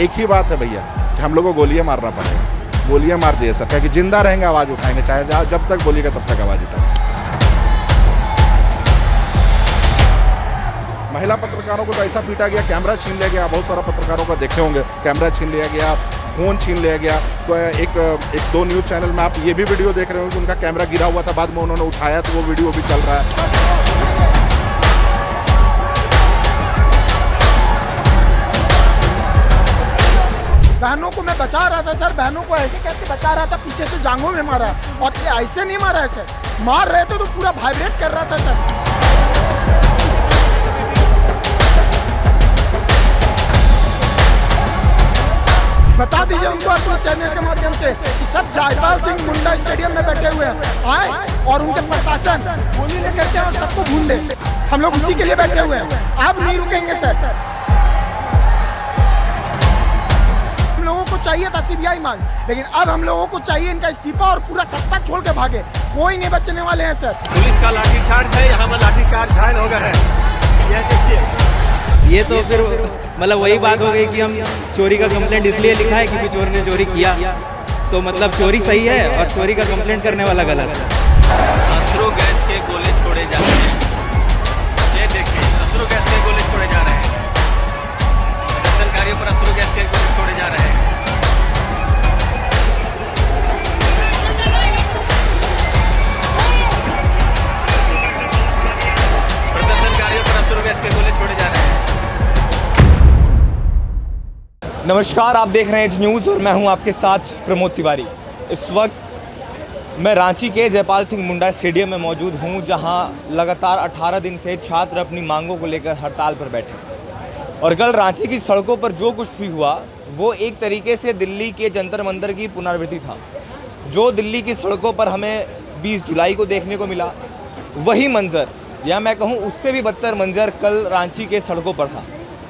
एक ही बात है भैया कि हम लोग को गोलियां मारना पड़ेगा। गोलियां मार दिए सर, कि जिंदा रहेंगे आवाज़ उठाएंगे, चाहे जब तक बोलिएगा तब तक आवाज़ उठाएंगे। महिला पत्रकारों को तो ऐसा पीटा गया, कैमरा छीन लिया गया। बहुत सारा पत्रकारों का देखे होंगे, कैमरा छीन लिया गया, फ़ोन छीन लिया गया। तो एक दो न्यूज़ चैनल में आप ये भी वीडियो देख रहे हो कि उनका कैमरा गिरा हुआ था, बाद में उन्होंने उठाया तो वो वीडियो भी चल रहा है। बहनों को मैं बचा रहा था सर, बहनों को ऐसे करके बचा रहा था, पीछे से जांघों में मारा। और ये ऐसे नहीं मारा है सर, मार रहे थे तो पूरा वाइब्रेट कर रहा था सर। बता दीजिए उनको अपने चैनल के माध्यम से कि सब जयपाल सिंह मुंडा स्टेडियम में बैठे हुए हैं, आए और उनके प्रशासन गोली लेकर के और सबको भून दे। हम लोग उसी के लिए बैठे हुए हैं, अब नहीं रुकेंगे सर। हम लोगों को चाहिए था सीबीआई मांग, लेकिन अब हम लोगों को चाहिए इनका इस्तीफा और पूरा सत्ता छोड़ के भागे। कोई नहीं बचने वाले हैं सर। पुलिस का लाठीचार्ज है, यहाँ पर लाठीचार्ज घायल हो गए हैं। ये देखिए, ये तो फिर मतलब वही बात हो गई कि हम चोरी का कंप्लेंट इसलिए लिखा है क्योंकि चोर ने चोरी किया, तो मतलब चोरी सही है और चोरी का कंप्लेंट करने वाला गलत है। अश्रु गैस के गोले छोड़े जा रहे हैं। ये देखिए, अश्रु गैस के गोले छोड़े जा रहे हैं। प्रदर्शनकारियों पर अश्रु गैस के गोले छोड़े जा रहे हैं। प्रदर्शनकारियों पर अश्रु गैस के गोले छोड़े जा रहे हैं। नमस्कार, आप देख रहे हैं एज न्यूज़ और मैं हूं आपके साथ प्रमोद तिवारी। इस वक्त मैं रांची के जयपाल सिंह मुंडा स्टेडियम में मौजूद हूं, जहां लगातार 18 दिन से छात्र अपनी मांगों को लेकर हड़ताल पर बैठे। और कल रांची की सड़कों पर जो कुछ भी हुआ वो एक तरीके से दिल्ली के जंतर मंतर की पुनरावृत्ति था। जो दिल्ली की सड़कों पर हमें 20 जुलाई को देखने को मिला, वही मंजर या मैं कहूँ उससे भी बदतर मंजर कल रांची के सड़कों पर था।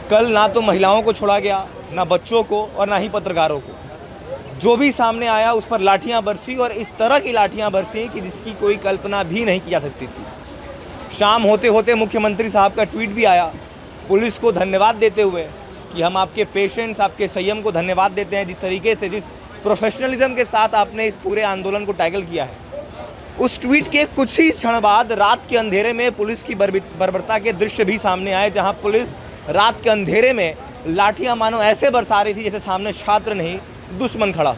कल ना तो महिलाओं को छोड़ा गया, ना बच्चों को और ना ही पत्रकारों को। जो भी सामने आया उस पर लाठियां बरसी, और इस तरह की लाठियां बरसी कि जिसकी कोई कल्पना भी नहीं की जा सकती थी। शाम होते होते मुख्यमंत्री साहब का ट्वीट भी आया पुलिस को धन्यवाद देते हुए कि हम आपके पेशेंस, आपके संयम को धन्यवाद देते हैं, जिस तरीके से, जिस प्रोफेशनलिज्म के साथ आपने इस पूरे आंदोलन को टैकल किया है। उस ट्वीट के कुछ ही क्षण बाद रात के अंधेरे में पुलिस की बर्बरता के दृश्य भी सामने आए, जहाँ पुलिस रात के अंधेरे में लाठियां मानो ऐसे बरसा रही थी जैसे सामने छात्र नहीं दुश्मन खड़ा हो।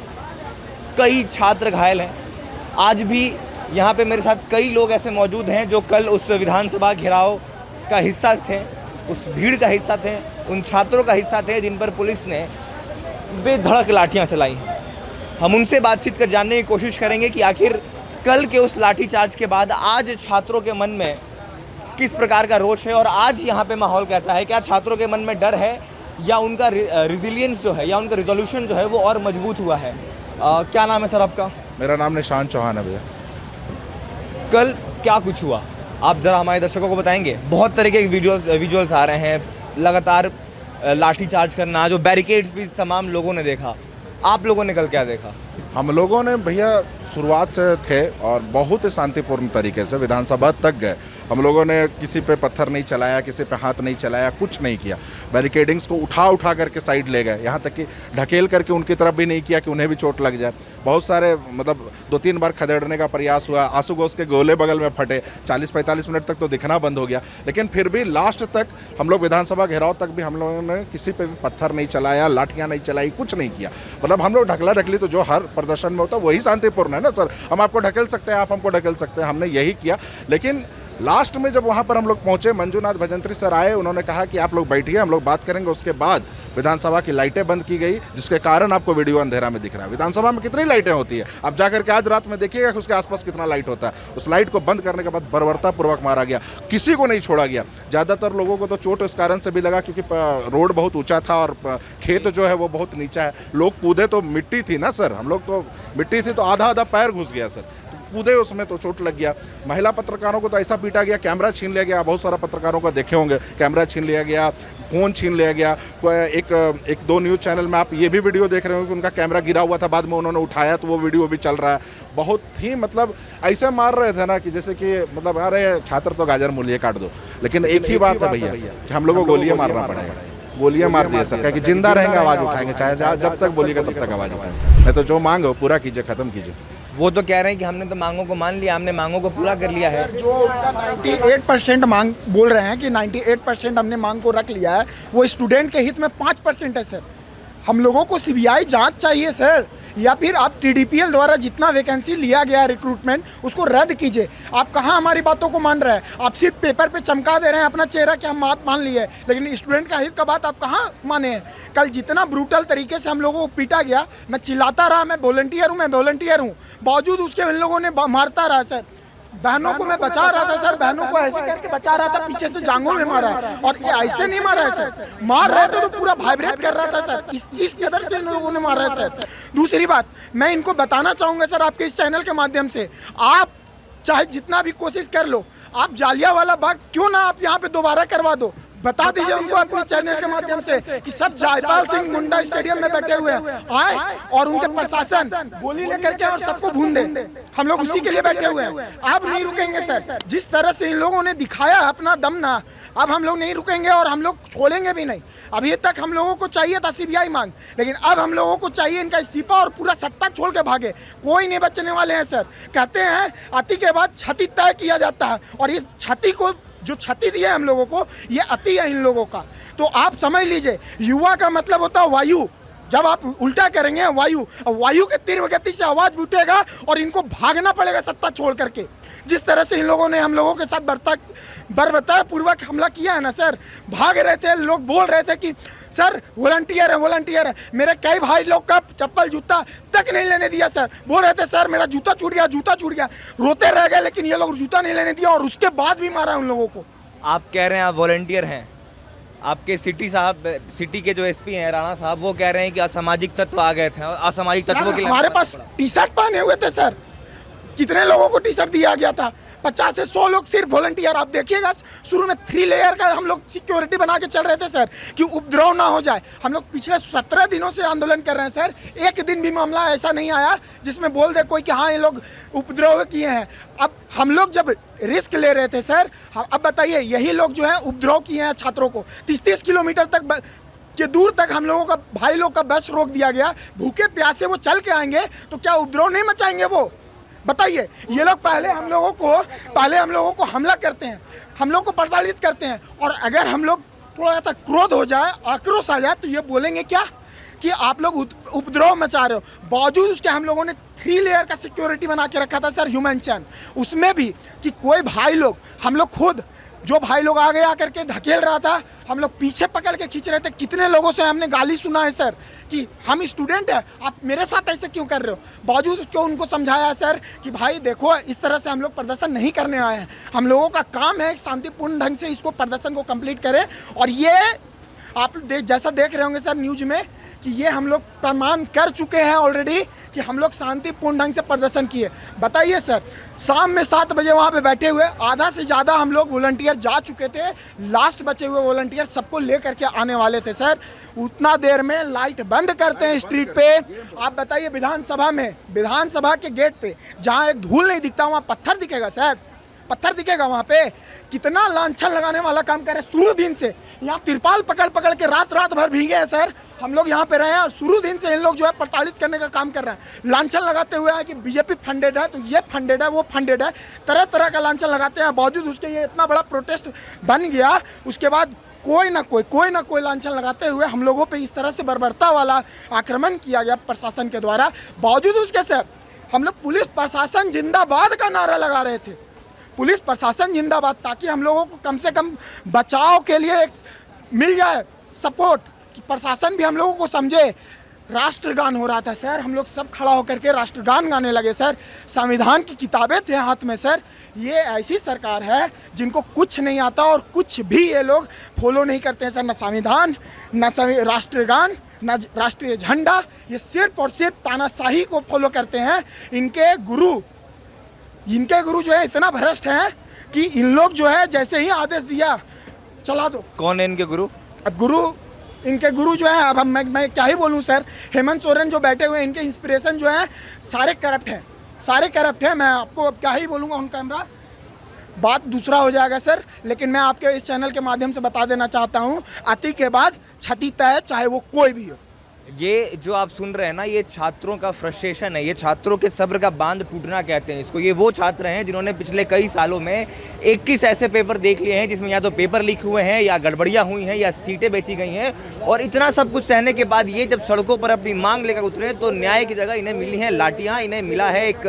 कई छात्र घायल हैं। आज भी यहाँ पे मेरे साथ कई लोग ऐसे मौजूद हैं जो कल उस विधानसभा घेराव का हिस्सा थे, उस भीड़ का हिस्सा थे, उन छात्रों का हिस्सा थे जिन पर पुलिस ने बेधड़क लाठियाँ चलाई हैं। हम उनसे बातचीत कर जानने की कोशिश करेंगे कि आखिर कल के उस लाठीचार्ज के बाद आज छात्रों के मन में किस प्रकार का रोष है और आज यहाँ पे माहौल कैसा है। क्या छात्रों के मन में डर है या उनका रिजिलियंस जो है या उनका रिजोल्यूशन जो है वो और मजबूत हुआ है। क्या नाम है सर आपका? मेरा नाम निशान चौहान है भैया। कल क्या कुछ हुआ आप ज़रा हमारे दर्शकों को बताएंगे? बहुत तरह के विजुअल्स आ रहे हैं, लगातार लाठीचार्ज करना, जो बैरिकेड्स भी तमाम लोगों ने देखा। आप लोगों ने कल क्या देखा? हम लोगों ने भैया शुरुआत से थे और बहुत ही शांतिपूर्ण तरीके से विधानसभा तक गए। हम लोगों ने किसी पे पत्थर नहीं चलाया, किसी पे हाथ नहीं चलाया, कुछ नहीं किया। बैरिकेडिंग्स को उठा करके साइड ले गए, यहाँ तक कि ढकेल करके उनकी तरफ भी नहीं किया कि उन्हें भी चोट लग जाए। बहुत सारे मतलब 2-3 बार खदेड़ने का प्रयास हुआ, आंसू घोष के गोले बगल में फटे। 40-45 मिनट तक तो दिखना बंद हो गया, लेकिन फिर भी लास्ट तक हम लोग विधानसभा घेराव तक भी हम लोगों ने किसी पे भी पत्थर नहीं चलाया, लाठियाँ नहीं चलाई, कुछ नहीं किया। मतलब हम लोग ढकला ढकली तो जो हर प्रदर्शन में होता है वही शांतिपूर्ण है ना सर। हम आपको ढकेल सकते हैं, आप हमको ढकेल सकते हैं, हमने यही किया। लेकिन लास्ट में जब वहाँ पर हम लोग पहुँचे, मंजूनाथ भजंत्री सर आए, उन्होंने कहा कि आप लोग बैठिए, हम लोग बात करेंगे। उसके बाद विधानसभा की लाइटें बंद की गई, जिसके कारण आपको वीडियो अंधेरा में दिख रहा है। विधानसभा में कितनी लाइटें होती है, आप जाकर के आज रात में देखिएगा कि उसके आसपास कितना लाइट होता है। उस लाइट को बंद करने के बाद बर्बरतापूर्वक मारा गया, किसी को नहीं छोड़ा गया। ज़्यादातर लोगों को तो चोट इस कारण से भी लगा क्योंकि रोड बहुत ऊँचा था और खेत जो है वो बहुत नीचा है। लोग कूदे तो मिट्टी थी ना सर, हम लोग तो मिट्टी थी तो आधा पैर घुस गया सर, कूदे उसमें तो चोट लग गया। महिला पत्रकारों को तो ऐसा पीटा गया, कैमरा छीन लिया गया। बहुत सारा पत्रकारों का देखे होंगे, कैमरा छीन लिया गया, फ़ोन छीन लिया गया। एक दो न्यूज़ चैनल में आप ये भी वीडियो देख रहे हो कि उनका कैमरा गिरा हुआ था, बाद में उन्होंने उठाया तो वो वीडियो भी चल रहा है। बहुत ही मतलब ऐसे मार रहे थे ना कि जैसे कि मतलब अरे छात्र तो गाजर मूल्य काट दो। लेकिन एक ही बात है भैया कि हम लोग को गोलियां मारना पड़ेगा। गोलियां मार दिए सर, कि जिंदा रहेंगे आवाज़ उठाएंगे, चाहे जब तक बोलिएगा तब तक आवाज़ उठाएंगे, नहीं तो जो मांग हो पूरा कीजिए, ख़त्म कीजिए। वो तो कह रहे हैं कि हमने तो मांगों को मान लिया, हमने मांगों को पूरा कर लिया है। जो 98% मांग बोल रहे हैं कि 98% हमने मांग को रख लिया है, वो स्टूडेंट के हित में 5% है सर। हम लोगों को सीबीआई जांच चाहिए सर, या फिर आप टीडीपीएल द्वारा जितना वैकेंसी लिया गया रिक्रूटमेंट उसको रद्द कीजिए। आप कहाँ हमारी बातों को मान रहे हैं? आप सिर्फ पेपर पे चमका दे रहे हैं अपना चेहरा कि हम बात मान लिए, लेकिन स्टूडेंट का हित का बात आप कहाँ माने हैं? कल जितना ब्रूटल तरीके से हम लोगों को पीटा गया, मैं चिल्लाता रहा, मैं वॉलंटियर हूँ, बावजूद उसके इन लोगों ने मारता रहा सर। बहनों को मैं बचा रहा था सर, बहनों को ऐसे करके बचा रहा था, पीछे से जांघों में मारा है, और ये ऐसे नहीं मारा है सर, मार रहे थे तो पूरा वाइब्रेट कर रहा था सर, इस कदर से इन लोगों ने मारा है सर। दूसरी बात मैं इनको बताना चाहूँगा सर, आपके इस चैनल के माध्यम से, आप चाहे जितना भी कोशिश कर लो, आप जालियांवाला बाग क्यों ना आप यहाँ पे दोबारा करवा दो, बता दीजिए उनको अपने चैनल के माध्यम से कि सब जयपाल सिंह मुंडा स्टेडियम में बैठे हुए हैं, आए और उनके प्रशासन गोली लेकर के और सबको भून दे। हम लोग उसी के लिए बैठे हुए हैं, अब नहीं रुकेंगे सर। जिस तरह से इन लोगों ने दिखाया अपना दम ना, अब हम लोग नहीं रुकेंगे और हम लोग छोड़ेंगे भी नहीं। अभी तक हम लोगों को चाहिए था सीबीआई मांग, लेकिन अब हम लोगों को चाहिए इनका इस्तीफा और पूरा सत्ता छोड़ के भागे। कोई नहीं बचने वाले हैं सर। कहते हैं अति के बाद क्षति तय किया जाता है, और इस क्षति को जो क्षति दी है हम लोगों को, ये अति है इन लोगों का। तो आप समझ लीजिए, युवा का मतलब होता है वायु। जब आप उल्टा करेंगे वायु के तीव्र गति से आवाज उठेगा और इनको भागना पड़ेगा सत्ता छोड़ करके। जिस तरह से इन लोगों ने हम लोगों के साथ बर्बरता पूर्वक हमला किया है ना सर, भाग रहे थे लोग, बोल रहे थे कि सर वॉलंटियर है। मेरे कई भाई लोग का चप्पल जूता तक नहीं लेने दिया सर, बोल रहे थे सर मेरा जूता छूट गया, रोते रह गए, लेकिन ये लोग जूता नहीं लेने दिया और उसके बाद भी मारा उन लोगों को। आप कह रहे हैं आप वॉलंटियर हैं, आपके सिटी के जो एसपी हैं राणा साहब, वो कह रहे हैं कि असामाजिक तत्व आ गए थे, और असामाजिक तत्वों के लिए हमारे पास टी शर्ट पहने हुए थे सर, कितने लोगों को टी शर्ट दिया गया था, 50 से 100 लोग सिर्फ वॉलंटियर। आप देखिएगा शुरू में 3 लेयर का हम लोग सिक्योरिटी बना के चल रहे थे सर, कि उपद्रव ना हो जाए। हम लोग पिछले 17 दिनों से आंदोलन कर रहे हैं सर, एक दिन भी मामला ऐसा नहीं आया जिसमें बोल दे कोई कि हाँ ये लोग उपद्रव किए हैं। अब हम लोग जब रिस्क ले रहे थे सर, अब बताइए यही लोग जो है उपद्रव किए हैं छात्रों को, 30-30 किलोमीटर तक के दूर तक हम लोगों का भाई लोग का बस रोक दिया गया। भूखे प्यासे वो चल के आएंगे तो क्या उपद्रव नहीं मचाएंगे वो? बताइए। ये लोग पहले हम लोगों को हमला करते हैं, हम लोग को प्रताड़ित करते हैं, और अगर हम लोग थोड़ा सा क्रोध हो जाए, आक्रोश आ जाए, तो ये बोलेंगे क्या कि आप लोग उपद्रव मचा रहे हो। बावजूद उसके हम लोगों ने 3 लेयर का सिक्योरिटी बना के रखा था सर, ह्यूमन चैन, उसमें भी कि कोई भाई लोग, हम लोग खुद जो भाई लोग आगे आकर के ढकेल रहा था, हम लोग पीछे पकड़ के खींच रहे थे। कितने लोगों से हमने गाली सुना है सर कि हम स्टूडेंट हैं, आप मेरे साथ ऐसे क्यों कर रहे हो। बावजूद उसको उनको समझाया सर कि भाई देखो इस तरह से हम लोग प्रदर्शन नहीं करने आए हैं, हम लोगों का काम है शांतिपूर्ण ढंग से इसको प्रदर्शन को कंप्लीट करें। और ये आप जैसा देख रहे होंगे सर न्यूज में कि ये हम लोग प्रमाण कर चुके हैं ऑलरेडी कि हम लोग शांतिपूर्ण ढंग से प्रदर्शन किए। बताइए सर, शाम में 7 बजे वहाँ पे बैठे हुए, आधा से ज़्यादा हम लोग वॉलंटियर जा चुके थे, लास्ट बचे हुए वॉलंटियर सबको ले करके आने वाले थे सर। उतना देर में लाइट बंद करते हैं स्ट्रीट पे। आप बताइए विधानसभा के गेट पे जहाँ एक धूल नहीं दिखता वहाँ पत्थर दिखेगा सर, पत्थर दिखेगा वहाँ पे। कितना लांछन लगाने वाला काम कर रहे हैं शुरू दिन से। यहाँ तिरपाल पकड़ के रात भर भीगे हैं सर, हम लोग यहाँ पे रहे हैं, और शुरू दिन से इन लोग जो है प्रताड़ित करने का काम कर रहे हैं। लांछन लगाते हुए है कि बीजेपी फंडेड है, तो ये फंडेड है, वो फंडेड है, तरह तरह का लांछन लगाते हैं। बावजूद उसके ये इतना बड़ा प्रोटेस्ट बन गया, उसके बाद कोई ना कोई लांछन लगाते हुए हम लोगों पे इस तरह से बर्बरता वाला आक्रमण किया गया प्रशासन के द्वारा। बावजूद उसके सर हम लोग पुलिस प्रशासन जिंदाबाद का नारा लगा रहे थे, पुलिस प्रशासन जिंदाबाद, ताकि हम लोगों को कम से कम बचाव के लिए एक मिल जाए सपोर्ट, कि प्रशासन भी हम लोगों को समझे। राष्ट्रगान हो रहा था सर, हम लोग सब खड़ा होकर के राष्ट्रगान गाने लगे सर। संविधान की किताबें थे हाथ में सर। ये ऐसी सरकार है जिनको कुछ नहीं आता और कुछ भी ये लोग फॉलो नहीं करते हैं सर, न संविधान, न राष्ट्रगान, न राष्ट्रीय झंडा। ये सिर्फ और सिर्फ तानाशाही को फॉलो करते हैं। इनके गुरु जो है इतना भ्रष्ट है कि इन लोग जो है जैसे ही आदेश दिया चला दो। कौन है इनके गुरु? इनके गुरु जो है, अब मैं क्या ही बोलूं सर, हेमंत सोरेन जो बैठे हुए हैं, इनके इंस्पिरेशन जो है सारे करप्ट हैं। मैं आपको अब क्या ही बोलूँगा ऑन कैमरा। बात दूसरा हो जाएगा सर। लेकिन मैं आपके इस चैनल के माध्यम से बता देना चाहता हूँ, अति के बाद क्षति तय, चाहे वो कोई भी हो। ये जो आप सुन रहे हैं ना, ये छात्रों का फ्रस्ट्रेशन है, ये छात्रों के सब्र का बांध टूटना कहते हैं इसको। ये वो छात्र हैं जिन्होंने पिछले कई सालों में 21 ऐसे पेपर देख लिए हैं जिसमें या तो पेपर लीक हुए हैं, या गड़बड़ियाँ हुई हैं, या सीटें बेची गई हैं। और इतना सब कुछ सहने के बाद ये जब सड़कों पर अपनी मांग लेकर उतरे तो न्याय की जगह इन्हें मिली हैं लाठियाँ, इन्हें मिला है एक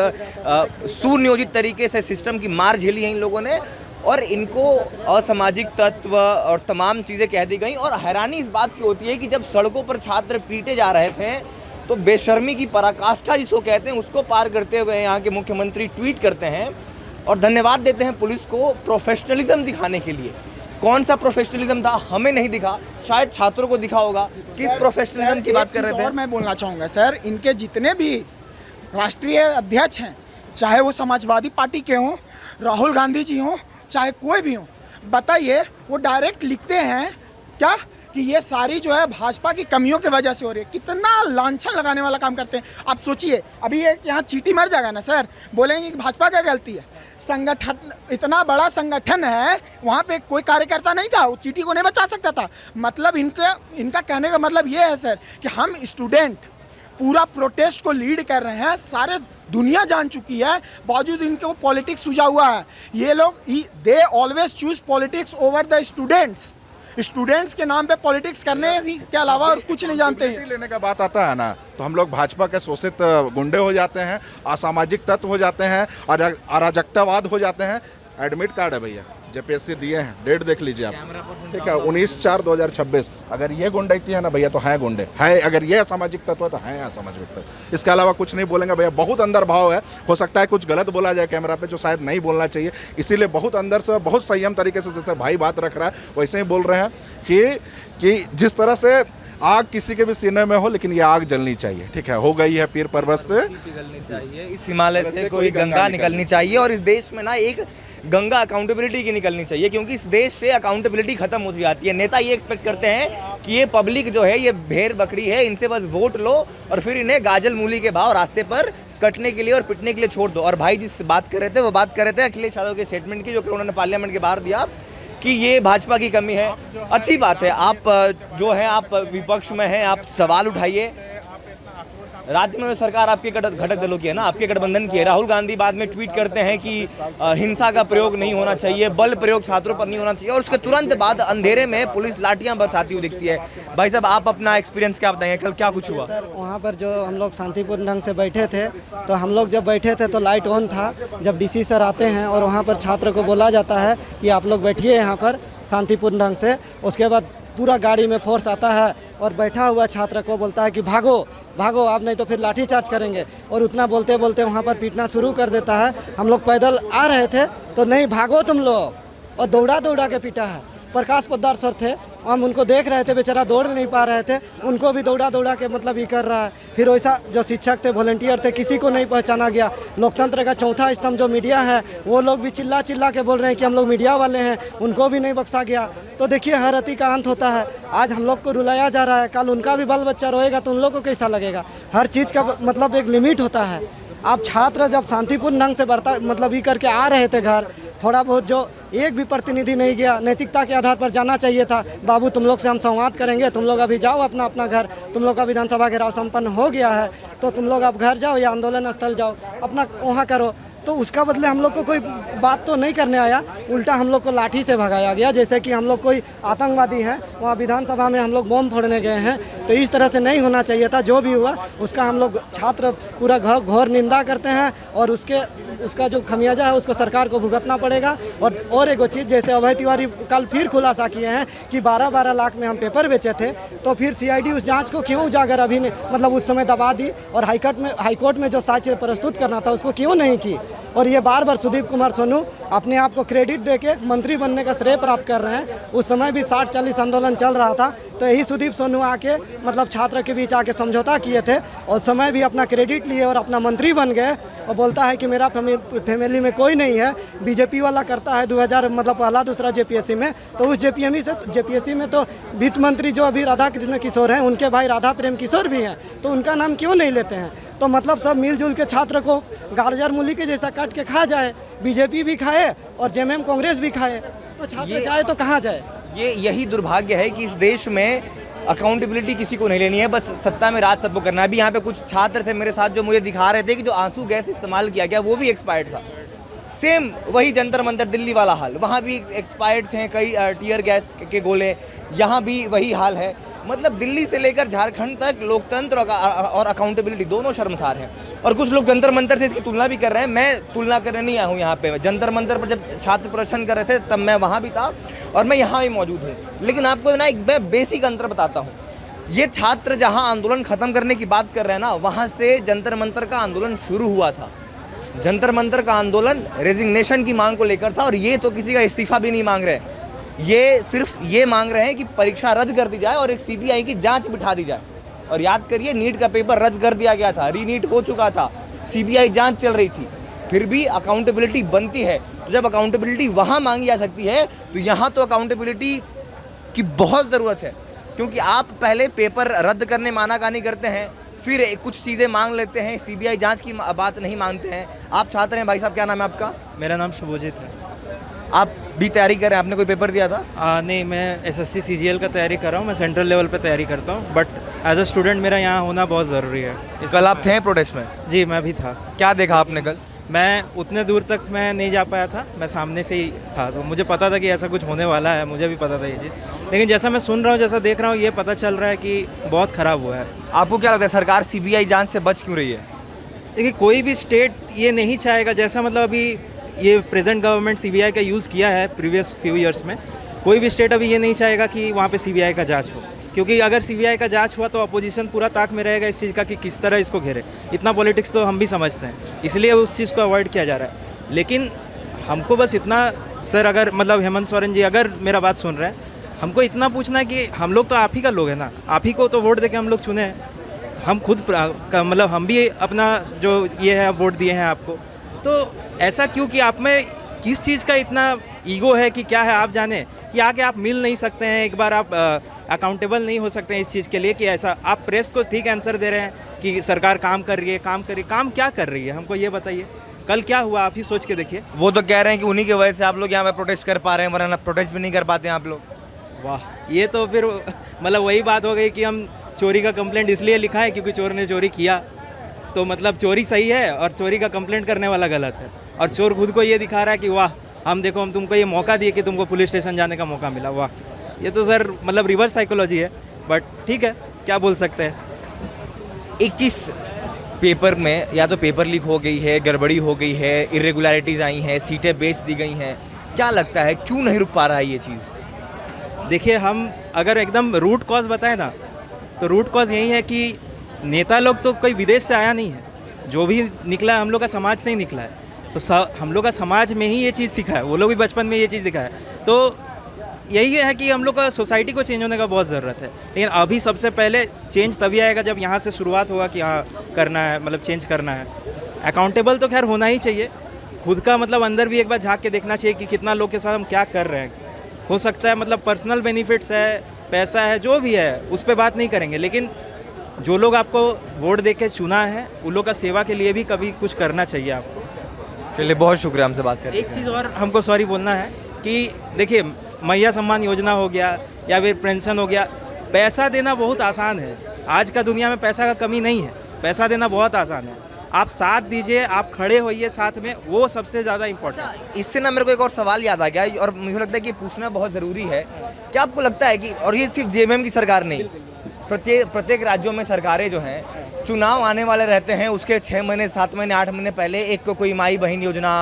सुनियोजित तरीके से सिस्टम की मार झेली है इन लोगों ने, और इनको असामाजिक तत्व और तमाम चीज़ें कह दी गई। और हैरानी इस बात की होती है कि जब सड़कों पर छात्र पीटे जा रहे थे तो बेशर्मी की पराकाष्ठा जिसको कहते हैं उसको पार करते हुए यहाँ के मुख्यमंत्री ट्वीट करते हैं और धन्यवाद देते हैं पुलिस को प्रोफेशनलिज्म दिखाने के लिए। कौन सा प्रोफेशनलिज्म था हमें नहीं दिखा, शायद छात्रों को दिखा होगा। किस प्रोफेशनलिज्म की बात कर रहे थे? और मैं बोलना चाहूँगा सर, इनके जितने भी राष्ट्रीय अध्यक्ष हैं, चाहे वो समाजवादी पार्टी के हों, राहुल गांधी जी हों, चाहे कोई भी हो, बताइए, वो डायरेक्ट लिखते हैं क्या कि ये सारी जो है भाजपा की कमियों की वजह से हो रही है। कितना लांछन लगाने वाला काम करते हैं। आप सोचिए, अभी ये यहाँ चीटी मर जाएगा ना सर, बोलेंगे कि भाजपा क्या गलती है। संगठन, इतना बड़ा संगठन है, वहाँ पे कोई कार्यकर्ता नहीं था, वो चीटी को नहीं बचा सकता था। मतलब इनका कहने का मतलब ये है सर कि हम स्टूडेंट पूरा प्रोटेस्ट को लीड कर रहे हैं, सारे दुनिया जान चुकी है, बावजूद इनको पॉलिटिक्स सूझा हुआ है। ये लोग they always choose politics over the students के नाम पे पॉलिटिक्स करने के अलावा और कुछ नहीं जानते हैं। लेने का बात आता है ना, तो हम लोग भाजपा के शोषित गुंडे हो जाते हैं, असामाजिक तत्व हो जाते हैं, अराजकतावाद हो जाते हैं। एडमिट कार्ड है भैया, जेपीएससी दिए हैं, डेट देख लीजिए आप, ठीक है, 19/4/2026। अगर ये गुंडैती है ना भैया तो हैं गुंडे, है। अगर ये असामाजिक तत्व है तो हैं असामाजिक तत्व। इसके अलावा कुछ नहीं बोलेंगे भैया। बहुत अंदर भाव है, हो सकता है कुछ गलत बोला जाए कैमरा पे जो शायद नहीं बोलना चाहिए, इसीलिए बहुत अंदर से बहुत संयम तरीके से, जैसे भाई बात रख रहा है वैसे ही बोल रहे हैं कि जिस तरह से आग किसी के भी सीने में हो, लेकिन ये आग जलनी चाहिए, ठीक है। हो गई है पीर पर्वत से निकलनी चाहिए, इस हिमालय से कोई गंगा निकलनी चाहिए। और इस देश में ना एक गंगा अकाउंटेबिलिटी की निकलनी चाहिए, क्योंकि इस देश से अकाउंटेबिलिटी खत्म हो जाती है। नेता ये एक्सपेक्ट करते हैं कि ये पब्लिक जो है ये भेड़ बकरी है, इनसे बस वोट लो और फिर इन्हें गाजल मूली के भाव रास्ते पर कटने के लिए और पिटने के लिए छोड़ दो। और भाई जिस बात कर रहे थे वो बात कर रहे थे अखिलेश यादव के स्टेटमेंट की, जो कि उन्होंने पार्लियामेंट के बाहर दिया कि ये भाजपा की कमी है। अच्छी बात है, आप जो है आप विपक्ष में हैं, आप सवाल उठाइए। राज्य में सरकार आपके घटक दलों की है ना, आपके गठबंधन की है। राहुल गांधी बाद में ट्वीट करते हैं कि हिंसा का प्रयोग नहीं होना चाहिए, बल प्रयोग छात्रों पर नहीं होना चाहिए, और उसके तुरंत बाद अंधेरे में पुलिस लाठियां बरसाती हुई दिखती है। भाई साहब, आप अपना एक्सपीरियंस क्या बताएंगे, कल क्या कुछ हुआ? सर, वहाँ पर जो हम लोग शांतिपूर्ण ढंग से बैठे थे, तो हम लोग जब बैठे थे तो लाइट ऑन था। जब डीसी सर आते हैं और वहाँ पर छात्र को बोला जाता है कि आप लोग बैठिए यहाँ पर शांतिपूर्ण ढंग से, उसके बाद पूरा गाड़ी में फोर्स आता है और बैठा हुआ छात्र को बोलता है कि भागो भागो आप, नहीं तो फिर लाठी चार्ज करेंगे। और उतना बोलते बोलते वहाँ पर पीटना शुरू कर देता है। हम लोग पैदल आ रहे थे तो नहीं भागो तुम लोग, और दौड़ा दौड़ा के पीटा है। प्रकाश पोद्दार सर थे, हम उनको देख रहे थे, बेचारा दौड़ नहीं पा रहे थे, उनको भी दौड़ा दौड़ा के मतलब ये कर रहा है। फिर वैसा जो शिक्षक थे, वॉलंटियर थे, किसी को नहीं पहचाना गया। लोकतंत्र का चौथा स्तंभ जो मीडिया है, वो लोग भी चिल्ला चिल्ला के बोल रहे हैं कि हम लोग मीडिया वाले हैं, उनको भी नहीं बख्शा गया। तो देखिए, हर अति का अंत होता है। आज हम लोग को रुलाया जा रहा है, कल उनका भी बाल बच्चा रोएगा तो उन लोग को कैसा लगेगा। हर चीज़ का मतलब एक लिमिट होता है। आप छात्र जब शांतिपूर्ण ढंग से बर्ता मतलब ये करके आ रहे थे घर, थोड़ा बहुत जो एक भी प्रतिनिधि नहीं गया, नैतिकता के आधार पर जाना चाहिए था। बाबू तुम लोग से हम संवाद करेंगे, तुम लोग अभी जाओ अपना अपना घर, तुम लोग का विधानसभा घेराव संपन्न हो गया है, तो तुम लोग अब घर जाओ या आंदोलन स्थल जाओ, अपना वहाँ करो। तो उसका बदले हम लोग को कोई बात तो नहीं करने आया, उल्टा हम लोग को लाठी से भगाया गया, जैसे कि हम लोग कोई आतंकवादी हैं। वहाँ विधानसभा में हम लोग बम फोड़ने गए हैं, तो इस तरह से नहीं होना चाहिए था। जो भी हुआ उसका हम लोग छात्र पूरा घोर निंदा करते हैं, और उसका जो खमियाजा है उसको सरकार को भुगतना पड़ेगा। और एक चीज़, जैसे अभय तिवारी कल फिर खुलासा किए हैं कि 12-12 लाख में हम पेपर बेचे थे, तो फिर CID उस जांच को क्यों उजागर अभी ने मतलब उस समय दबा दी, और हाईकोर्ट में जो साक्ष्य प्रस्तुत करना था उसको क्यों नहीं की। और ये बार बार सुदीप कुमार सोनू अपने आप को क्रेडिट देके मंत्री बनने का श्रेय प्राप्त कर रहे हैं। उस समय भी 60-40 आंदोलन चल रहा था, तो यही सुदीप सोनू आके मतलब छात्र के बीच आके समझौता किए थे, और समय भी अपना क्रेडिट लिए और अपना मंत्री बन गए। और बोलता है कि मेरा फैमिली में कोई नहीं है। बीजेपी वाला करता है 2000 मतलब पहला दूसरा JPSC में, तो उस JPSC में तो वित्त मंत्री जो अभी राधा कृष्ण किशोर हैं, उनके भाई राधा प्रेम किशोर भी हैं, तो उनका नाम क्यों नहीं लेते हैं। तो मतलब सब मिलजुल के छात्र को गाजर मूली के जैसा काट के खा जाए, बीजेपी भी खाए और जेएमएम कांग्रेस भी खाए, तो छात्र जाए तो कहाँ जाए? ये यही दुर्भाग्य है कि इस देश में अकाउंटेबिलिटी किसी को नहीं लेनी है, बस सत्ता में राज सबको करना है। अभी यहाँ पे कुछ छात्र थे मेरे साथ जो मुझे दिखा रहे थे कि जो आंसू गैस इस्तेमाल किया गया वो भी एक्सपायर्ड था। सेम वही जंतर मंतर दिल्ली वाला हाल, वहाँ भी एक्सपायर्ड थे कई टीयर गैस के गोले, यहाँ भी वही हाल है। मतलब दिल्ली से लेकर झारखंड तक लोकतंत्र और अकाउंटेबिलिटी दोनों शर्मसार हैं। और कुछ लोग जंतर मंतर से इसकी तुलना भी कर रहे हैं। मैं तुलना करने नहीं आया हूँ यहाँ पे। जंतर मंतर पर जब छात्र प्रदर्शन कर रहे थे तब मैं वहाँ भी था और मैं यहाँ भी मौजूद हूँ। लेकिन आपको ना एक मैं बेसिक अंतर बताता हूँ। ये छात्र जहाँ आंदोलन ख़त्म करने की बात कर रहे हैं ना, वहाँ से जंतर मंतर का आंदोलन शुरू हुआ था। जंतर मंतर का आंदोलन रेजिग्नेशन की मांग को लेकर था और ये तो किसी का इस्तीफा भी नहीं मांग रहे, ये सिर्फ ये मांग रहे हैं कि परीक्षा रद्द कर दी जाए और एक सीबीआई की जांच बिठा दी जाए। और याद करिए, नीट का पेपर रद्द कर दिया गया था, रीनीट हो चुका था, सीबीआई जांच चल रही थी, फिर भी अकाउंटेबिलिटी बनती है। तो जब अकाउंटेबिलिटी वहाँ मांगी जा सकती है तो यहाँ तो अकाउंटेबिलिटी की बहुत ज़रूरत है, क्योंकि आप पहले पेपर रद्द करने मानाकानी करते हैं, फिर कुछ चीज़ें मांग लेते हैं, सीबीआई जांच की बात नहीं मांगते हैं। आप छात्र हैं भाई साहब, क्या नाम है आपका? मेरा नाम शुभजीत है। आप भी तैयारी कर रहे हैं, आपने कोई पेपर दिया था? नहीं, मैं एसएससी सीजीएल का तैयारी कर रहा हूँ। मैं सेंट्रल लेवल पे तैयारी करता हूँ, बट एज अ स्टूडेंट मेरा यहाँ होना बहुत ज़रूरी है। कल आप थे प्रोटेस्ट में? जी, मैं भी था। क्या देखा आपने कल? मैं उतने दूर तक मैं नहीं जा पाया था, मैं सामने से ही था, तो मुझे पता था कि ऐसा कुछ होने वाला है, मुझे भी पता था ये चीज़। लेकिन जैसा मैं सुन रहा हूँ, जैसा देख रहा हूँ, ये पता चल रहा है कि बहुत ख़राब हुआ है। आपको क्या लगता है सरकार सीबीआई जांच से बच क्यों रही है? देखिए, कोई भी स्टेट ये नहीं चाहेगा, जैसा मतलब अभी ये प्रेजेंट गवर्नमेंट सीबीआई का यूज़ किया है प्रीवियस फ्यू ईयर्स में, कोई भी स्टेट अभी ये नहीं चाहेगा कि वहाँ पे सीबीआई का जांच हो, क्योंकि अगर सीबीआई का जांच हुआ तो अपोजिशन पूरा ताक में रहेगा इस चीज़ का कि किस तरह इसको घेरे। इतना पॉलिटिक्स तो हम भी समझते हैं, इसलिए उस चीज़ को अवॉइड किया जा रहा है। लेकिन हमको बस इतना, सर, अगर मतलब हेमंत सोरेन जी अगर मेरा बात सुन रहे हैं, हमको इतना पूछना है कि हम लोग तो आप ही का लोग हैं ना, आप ही को तो वोट दे के हम लोग चुने हैं, हम खुद मतलब हम भी अपना जो ये है वोट दिए हैं आपको, तो ऐसा क्यों कि आप में किस चीज़ का इतना ईगो है कि क्या है आप जाने, कि आके आप मिल नहीं सकते हैं, एक बार आप अकाउंटेबल नहीं हो सकते हैं इस चीज़ के लिए कि ऐसा आप प्रेस को ठीक आंसर दे रहे हैं कि सरकार काम कर रही है, काम क्या कर रही है, हमको ये बताइए। कल क्या हुआ आप ही सोच के देखिए। वो तो कह रहे हैं कि उन्हीं की वजह से आप लोग यहाँ पे प्रोटेस्ट कर पा रहे हैं, वरना प्रोटेस्ट भी नहीं कर पाते हैं आप लोग। वाह, ये तो फिर मतलब वही बात हो गई कि हम चोरी का कंप्लेंट इसलिए लिखा है क्योंकि चोर ने चोरी किया, तो मतलब चोरी सही है और चोरी का कंप्लेंट करने वाला गलत है। और चोर खुद को ये दिखा रहा है कि वाह, हम देखो, हम तुमको ये मौका दिए कि तुमको पुलिस स्टेशन जाने का मौका मिला। वाह, ये तो सर मतलब रिवर्स साइकोलॉजी है, बट ठीक है, क्या बोल सकते हैं। 21 पेपर में या तो पेपर लीक हो गई है, गड़बड़ी हो गई है, इरेगुलरिटीज़ आई हैं, सीटें बेच दी गई हैं, क्या लगता है क्यों नहीं रुक पा रहा है ये चीज़? देखिए, हम अगर एकदम रूट कॉज बताएं ना, तो रूट कॉज यही है कि नेता लोग तो कोई विदेश से आया नहीं है, जो भी निकला है हम लोग का समाज से ही निकला है, तो हम लोग का समाज में ही ये चीज़ सीखा है, वो लोग भी बचपन में ये चीज़ दिखा है। तो यही है कि हम लोग का सोसाइटी को चेंज होने का बहुत ज़रूरत है। लेकिन अभी सबसे पहले चेंज तभी आएगा जब यहाँ से शुरुआत होगा कि हाँ करना है, मतलब चेंज करना है। अकाउंटेबल तो खैर होना ही चाहिए, खुद का मतलब अंदर भी एक बार झाँक के देखना चाहिए कि कितना लोग के साथ हम क्या कर रहे हैं। हो सकता है मतलब पर्सनल बेनिफिट्स है, पैसा है, जो भी है उस पर बात नहीं करेंगे, लेकिन जो लोग आपको वोट दे के चुना है उन लोग का सेवा के लिए भी कभी कुछ करना चाहिए आपको। चलिए, बहुत शुक्रिया हमसे बात करने। एक चीज़ और हमको सॉरी बोलना है कि देखिए, मैया सम्मान योजना हो गया या फिर पेंशन हो गया, पैसा देना बहुत आसान है। आज का दुनिया में पैसा का कमी नहीं है, पैसा देना बहुत आसान है। आप साथ दीजिए, आप खड़े होइए साथ में, वो सबसे ज़्यादा इम्पोर्टेंट। इससे ना मेरे को एक और सवाल याद आ गया और मुझे लगता है कि पूछना बहुत ज़रूरी है। क्या आपको लगता है कि, और ये सिर्फ जेएमएम की सरकार नहीं, प्रत्येक राज्यों में सरकारें जो हैं, चुनाव आने वाले रहते हैं, उसके 6 महीने 7 महीने 8 महीने पहले एक कोई माई बहन योजना,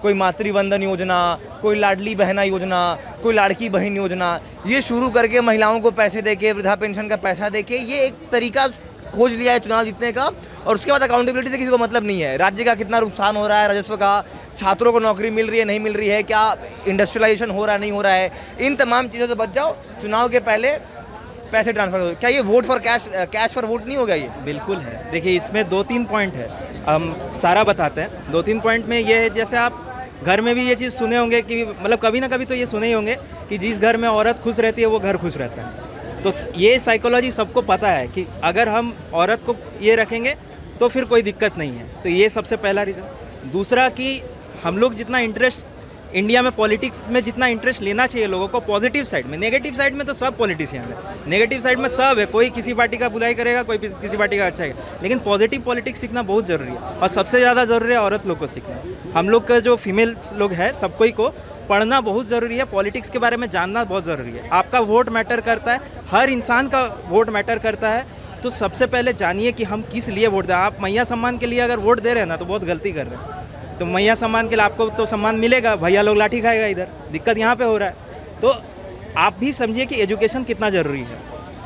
कोई मातृवंदन योजना, कोई लाडली बहना योजना, कोई लाड़की बहन योजना, ये शुरू करके महिलाओं को पैसे देके, वृद्धा पेंशन का पैसा देके, ये एक तरीका खोज लिया है चुनाव जीतने का। और उसके बाद अकाउंटेबिलिटी से किसी को मतलब नहीं है। राज्य का कितना नुकसान हो रहा है राजस्व का, छात्रों को नौकरी मिल रही है नहीं मिल रही है, क्या इंडस्ट्रियलाइजेशन हो रहा है नहीं हो रहा है, इन तमाम चीज़ों से बच जाओ, चुनाव के पहले पैसे ट्रांसफर हो। क्या ये vote for cash for vote नहीं होगा? ये बिल्कुल है। देखिए, इसमें 2-3 पॉइंट है, हम सारा बताते हैं। 2-3 पॉइंट में ये है, जैसे आप घर में भी ये चीज़ सुने होंगे कि मतलब कभी ना कभी तो ये सुने ही होंगे कि जिस घर में औरत खुश रहती है वो घर खुश रहता है। तो ये साइकोलॉजी सबको पता है कि अगर हम औरत को ये रखेंगे तो फिर कोई दिक्कत नहीं है। तो ये सबसे पहला रीज़न। दूसरा कि हम लोग जितना इंटरेस्ट इंडिया में पॉलिटिक्स में जितना इंटरेस्ट लेना चाहिए लोगों को पॉजिटिव साइड में, नेगेटिव साइड में तो सब पॉलिटिशियन है, नेगेटिव साइड में सब है, कोई किसी पार्टी का बुराई करेगा, कोई किसी पार्टी का अच्छा है, लेकिन पॉजिटिव पॉलिटिक्स सीखना बहुत ज़रूरी है। और सबसे ज़्यादा ज़रूरी है औरत लोग को सीखना। हम लोग का जो फीमेल्स लोग हैं सब कोई को पढ़ना बहुत ज़रूरी है, पॉलिटिक्स के बारे में जानना बहुत ज़रूरी है। आपका वोट मैटर करता है, हर इंसान का वोट मैटर करता है। तो सबसे पहले जानिए कि हम किस लिए वोट दें। आप मैया सम्मान के लिए अगर वोट दे रहे हैं ना तो बहुत गलती कर रहे हैं। तो मैया सम्मान के लिए आपको तो सम्मान मिलेगा, भैया लोग लाठी खाएगा, इधर दिक्कत यहाँ पे हो रहा है। तो आप भी समझिए कि एजुकेशन कितना ज़रूरी है।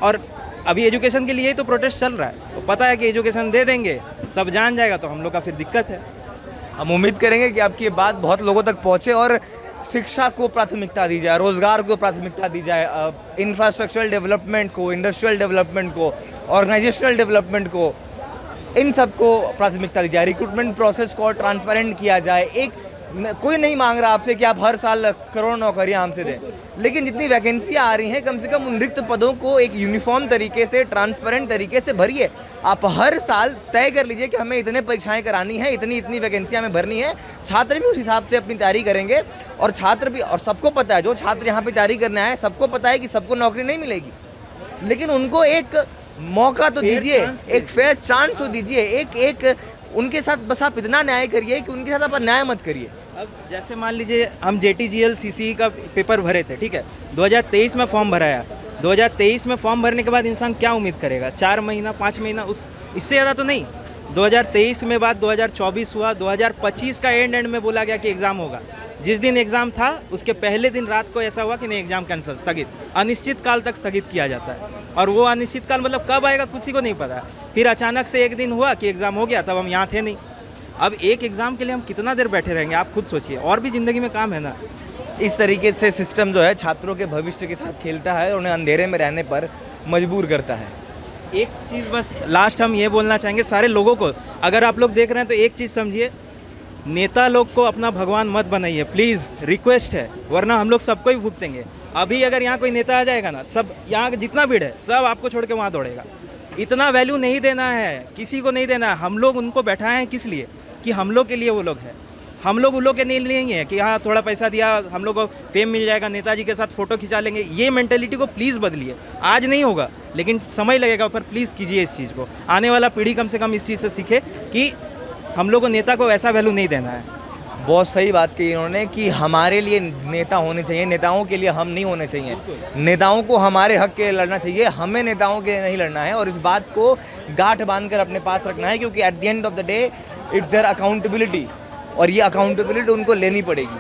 और अभी एजुकेशन के लिए ही तो प्रोटेस्ट चल रहा है। तो पता है कि एजुकेशन दे देंगे सब जान जाएगा, तो हम लोग का फिर दिक्कत है। हम उम्मीद करेंगे कि आपकी ये बात बहुत लोगों तक पहुँचे और शिक्षा को प्राथमिकता दी जाए, रोज़गार को प्राथमिकता दी जाए, इंफ्रास्ट्रक्चरल डेवलपमेंट को, इंडस्ट्रियल डेवलपमेंट को, ऑर्गेनाइजेशनल डेवलपमेंट को, इन सब को प्राथमिकता दी जाए, रिक्रूटमेंट प्रोसेस को ट्रांसपेरेंट किया जाए। एक कोई नहीं मांग रहा आपसे कि आप हर साल करोड़ नौकरियां हमसे दें, लेकिन जितनी वैकेंसियां आ रही हैं कम से कम उन रिक्त पदों को एक यूनिफॉर्म तरीके से, ट्रांसपेरेंट तरीके से भरिए। आप हर साल तय कर लीजिए कि हमें इतने परीक्षाएं करानी है, इतनी इतनी वैकेंसियां हमें भरनी है। छात्र भी उस हिसाब से अपनी तैयारी करेंगे और छात्र भी, और सबको पता है जो छात्र यहाँ पर तैयारी करने आए सबको पता है कि सबको नौकरी नहीं मिलेगी, लेकिन उनको एक मौका तो दीजिए, एक फेयर चांस तो दीजिए। एक उनके साथ बस आप इतना न्याय करिए कि उनके साथ आप अन्याय मत करिए। अब जैसे मान लीजिए हम JTGL CCE का पेपर भरे थे, ठीक है, 2023 में फॉर्म भराया। 2023 में फॉर्म भरने के बाद इंसान क्या उम्मीद करेगा? 4 महीना 5 महीना, इससे ज़्यादा तो नहीं। 2023 में बाद 2024 हुआ, 2025 का एंड में बोला गया कि एग्ज़ाम होगा। जिस दिन एग्ज़ाम था उसके पहले दिन रात को ऐसा हुआ कि नहीं, एग्ज़ाम कैंसिल, स्थगित, अनिश्चित काल तक स्थगित किया जाता है। और वो अनिश्चित काल मतलब कब आएगा किसी को नहीं पता। फिर अचानक से एक दिन हुआ कि एग्ज़ाम हो गया, तब हम यहाँ थे नहीं। अब एक एग्ज़ाम के लिए हम कितना देर बैठे रहेंगे, आप खुद सोचिए। और भी ज़िंदगी में काम है ना। इस तरीके से सिस्टम जो है छात्रों के भविष्य के साथ खेलता है और उन्हें अंधेरे में रहने पर मजबूर करता है। एक चीज़ बस लास्ट हम ये बोलना चाहेंगे सारे लोगों को, अगर आप लोग देख रहे हैं तो एक चीज़ समझिए, नेता लोग को अपना भगवान मत बनाइए, प्लीज़, रिक्वेस्ट है, वरना हम लोग सबको ही भुगतेंगे। अभी अगर यहाँ कोई नेता आ जाएगा ना, सब यहाँ जितना भीड़ है सब आपको छोड़ के वहाँ दौड़ेगा। इतना वैल्यू नहीं देना है, किसी को नहीं देना है। हम लोग उनको बैठाए हैं किस लिए? कि हम लोग के लिए वो लोग हैं। हम लोग उन लोग के लिए नहीं है कि हाँ थोड़ा पैसा दिया हम लोग को फेम मिल जाएगा, नेताजी के साथ फ़ोटो खिंचा लेंगे। ये मेंटेलिटी को प्लीज़ बदलिए। आज नहीं होगा लेकिन समय लगेगा, पर प्लीज़ कीजिए इस चीज़ को। आने वाला पीढ़ी कम से कम इस चीज़ से सीखे कि हम लोग को नेता को ऐसा वैल्यू नहीं देना है। बहुत सही बात की इन्होंने कि हमारे लिए नेता होने चाहिए, नेताओं के लिए हम नहीं होने चाहिए। नेताओं को हमारे हक के लिए लड़ना चाहिए, हमें नेताओं के लिए नहीं लड़ना है। और इस बात को गांठ बांधकर अपने पास रखना है, क्योंकि at the end of the day it's their accountability, और ये अकाउंटेबिलिटी उनको लेनी पड़ेगी।